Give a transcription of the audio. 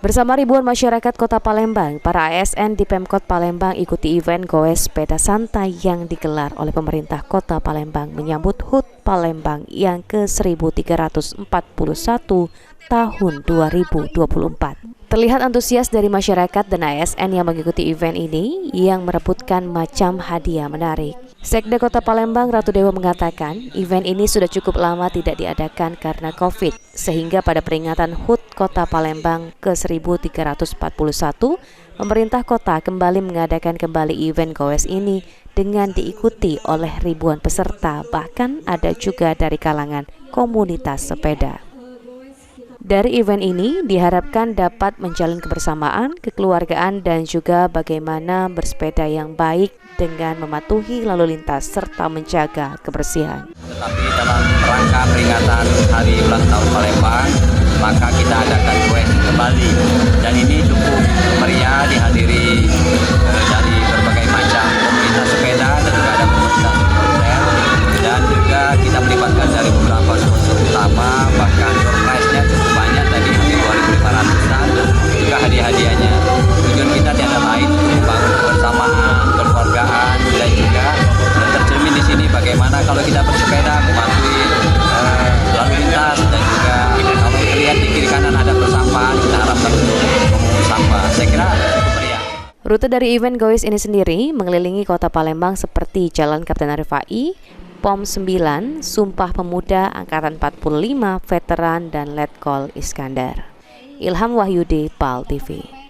Bersama ribuan masyarakat Kota Palembang, para ASN di Pemkot Palembang ikuti event Goes Sepeda Santai yang digelar oleh pemerintah Kota Palembang menyambut HUT Palembang yang ke-1341 tahun 2024. Terlihat antusias dari masyarakat dan ASN yang mengikuti event ini yang merebutkan macam hadiah menarik. Sekda Kota Palembang Ratu Dewa mengatakan event ini sudah cukup lama tidak diadakan karena COVID, sehingga pada peringatan HUT Kota Palembang ke-1341, pemerintah kota kembali mengadakan kembali event Goes ini dengan diikuti oleh ribuan peserta, bahkan ada juga dari kalangan komunitas sepeda. Dari event ini diharapkan dapat menjalin kebersamaan, kekeluargaan, dan juga bagaimana bersepeda yang baik dengan mematuhi lalu lintas serta menjaga kebersihan. Tetapi dalam rangka peringatan Hari Ulang Tahun Palembang, maka kita adakan goes kembali, dan ini cukup meriah dihadiri dari berbagai macam komunitas sepeda dan juga ada komunitas hotel, dan juga kita melibatkan dari beberapa sponsor utama, bahkan surprise-nya cukup banyak tadi, hampir 2.500-an, juga hadiah-hadiahnya. Tujuan kita tiada lain untuk membangun kebersamaan, kekeluargaan, dan juga tercermin di sini bagaimana kalau kita bersepeda mematuhi lalu lintas, dan juga kalau terlihat di kiri kanan ada persampahan, kita harapkan untuk memungut sampah. Saya kira meriah. Rute dari event Goes ini sendiri mengelilingi Kota Palembang seperti Jalan Kapten Rifai, POM 9, Sumpah Pemuda Angkatan 45, Veteran, dan Letkol Iskandar. Ilham Wahyudi, PAL TV.